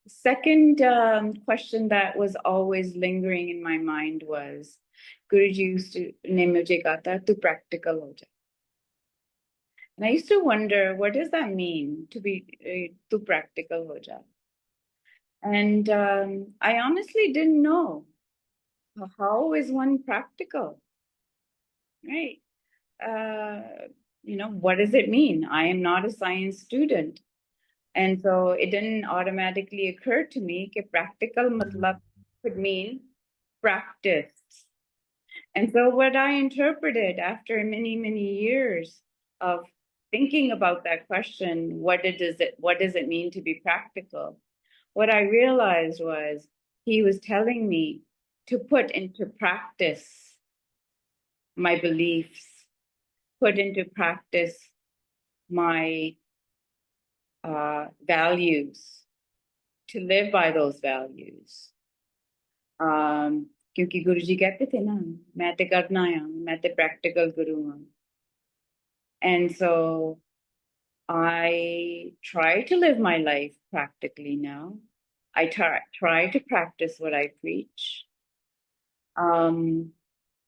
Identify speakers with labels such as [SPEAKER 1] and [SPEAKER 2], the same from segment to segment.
[SPEAKER 1] Second question that was always lingering in my mind was, Guruji used to ne mujhe kaha tha, tu practical ho ja. And I used to wonder, what does that mean to be tu practical ho ja? And I honestly didn't know, how is one practical, right? What does it mean? I am not a science student. And so it didn't automatically occur to me that practical matlab could mean practice. And so what I interpreted after many, many years of thinking about that question, what does it mean to be practical? What I realized was he was telling me to put into practice my beliefs, put into practice my values, to live by those values. क्योंकि गुरु जी कहते थे ना, मैं ते करना आया, मैं ते practical गुरु हूँ. And so I try to live my life practically now. I try to practice what I preach.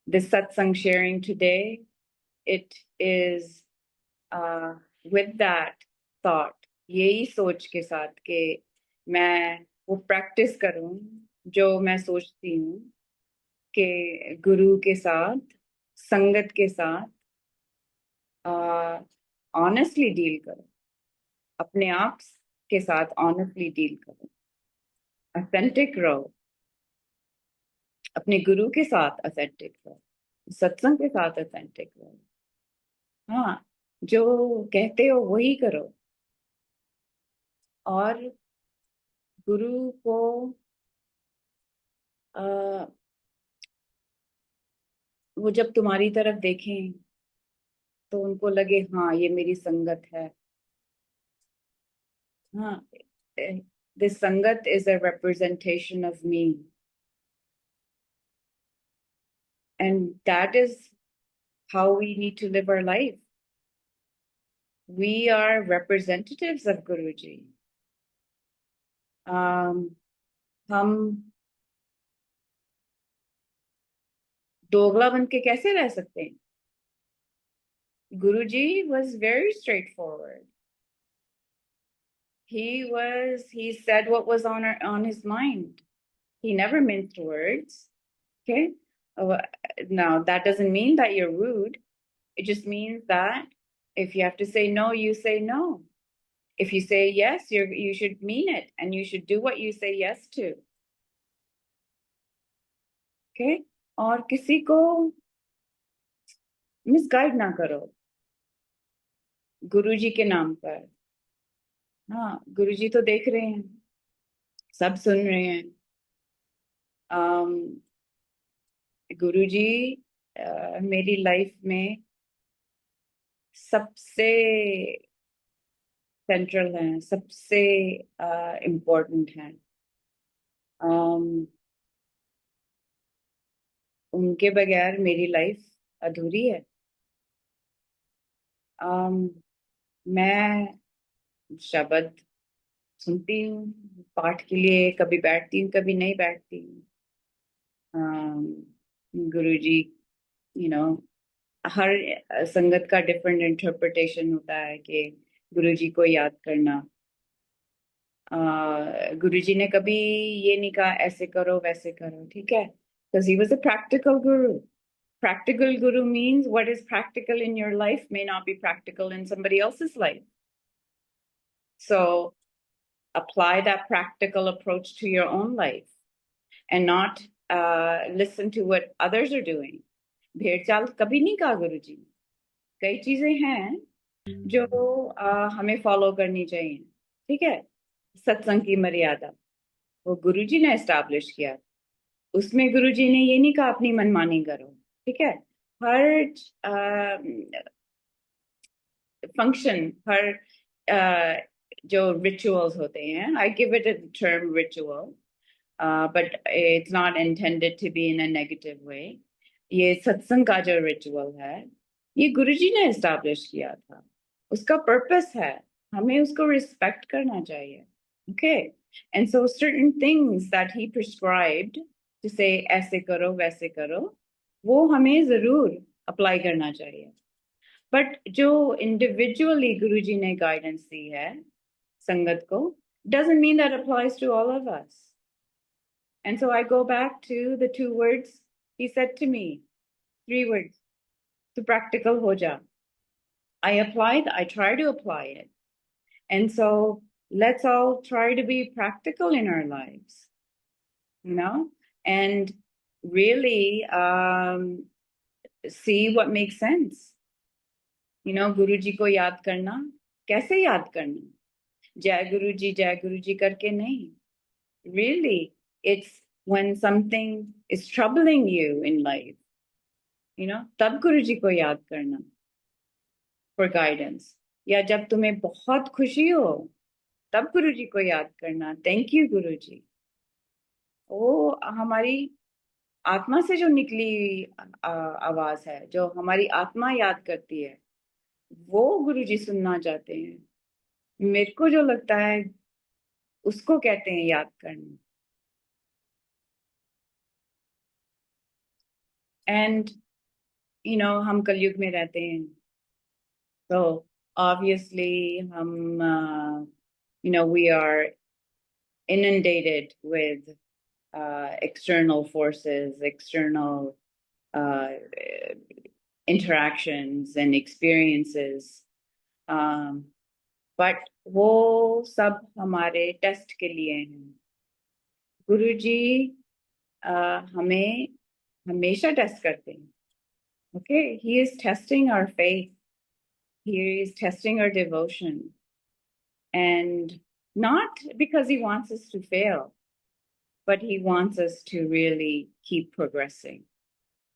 [SPEAKER 1] This satsang sharing today, it is with that thought, यही सोच के साथ कि मैं वो प्रैक्टिस करूं जो मैं सोचती हूँ कि गुरु के साथ, संगत के साथ ऑनेस्टली डील करो, अपने आप के साथ ऑनेस्टली डील करो, ऑथेंटिक रहो, अपने गुरु के साथ ऑथेंटिक रहो, सत्संग के साथ ऑथेंटिक रहो. हाँ, जो कहते हो वही करो. और गुरु को वो जब तुम्हारी तरफ देखें तो उनको लगे हाँ ये मेरी संगत है. हाँ, this sangat is a representation of me, and that is how we need to live our life. We are representatives of Guruji. हम दोगला बन के कैसे रह सकते हैं? Guruji was very straightforward. He said what was on his mind. He never minced words. Okay. Now that doesn't mean that you're rude. It just means that if you have to say no, you say no. If you say yes, you should mean it, and you should do what you say yes to. Okay. और किसी को misguide ना करो गुरुजी के नाम पर. हाँ, गुरुजी तो देख रहे हैं, सब सुन रहे हैं. गुरुजी मेरी लाइफ में सबसे सेंट्रल हैं, सबसे इम्पोर्टेंट हैं. उनके बगैर मेरी लाइफ अधूरी है. मैं शब्द सुनती हूँ पाठ के लिए, कभी बैठती हूँ, कभी नहीं बैठती हूँ. गुरुजी, हर संगत का डिफरेंट इंटरप्रिटेशन होता है कि गुरुजी को याद करना. गुरुजी ने कभी ये नहीं कहा ऐसे करो वैसे करो, ठीक है, because he was a practical guru. Practical guru means what is practical in your life may not be practical in somebody else's life. So apply that practical approach to your own life and not listen to what others are doing. भेड़ चाल कभी नहीं कहा गुरुजी. कई चीजें हैं जो हमें फॉलो करनी चाहिए, ठीक है. सत्संग की मर्यादा वो गुरुजी ने एस्टैब्लिश किया. उसमें गुरुजी ने ये नहीं कहा अपनी मनमानी करो, ठीक है. हर फंक्शन, हर जो रिचुअल्स होते हैं, I give it a term ritual, but it's not intended to be in a negative way. ये सत्संग का जो रिचुअल है, ये गुरुजी ने एस्टैब्लिश किया था. उसका पर्पस है, हमें उसको रिस्पेक्ट करना चाहिए. Okay. And so certain things that he prescribed to say ऐसे करो वैसे करो वो हमें जरूर अप्लाई करना चाहिए. बट जो इंडिविजुअली गुरुजी ने गाइडेंस दी है संगत को doesn't mean that applies to all of us. And so I go back to the two words he said to me, three words, to practical ho ja. I try to apply it. And so let's all try to be practical in our lives, you know, and really see what makes sense. You know, Guruji ko yaad karna, kaise yaad karna? Jai Guru Ji karke nahi. Really, it's when something is troubling you in life, you know, tab Guruji ko yaad karna for guidance. या जब तुम्हें बहुत खुशी हो तब गुरुजी को याद करना, थैंक यू गुरुजी. वो हमारी आत्मा से जो निकली आवाज है, जो हमारी आत्मा याद करती है, वो गुरुजी सुनना चाहते हैं. मेरे को जो लगता है उसको कहते हैं याद करना. एंड यू नो हम कलयुग में रहते हैं, तो ऑब्वियसली हम you know we are inundated with external forces, external uh, interactions and experiences. But वो सब हमारे टेस्ट के लिए हैं. गुरुजी हमें हमेशा टेस्ट करते हैं. Okay, he is testing our faith. He is testing our devotion. And not because he wants us to fail, but he wants us to really keep progressing.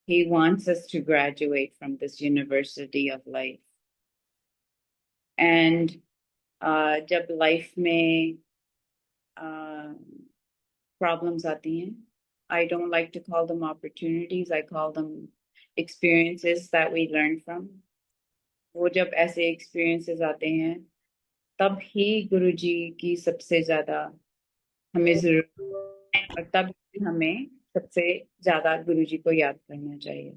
[SPEAKER 1] He wants us to graduate from this university of life. And जब life में problems आती हैं, I don't like to call them opportunities, I call them experiences that we learn from. वो जब ऐसे experiences आते हैं तब ही गुरुजी की सबसे ज्यादा हमें जरूरत है, और तब ही हमें सबसे ज्यादा गुरुजी को याद करना चाहिए.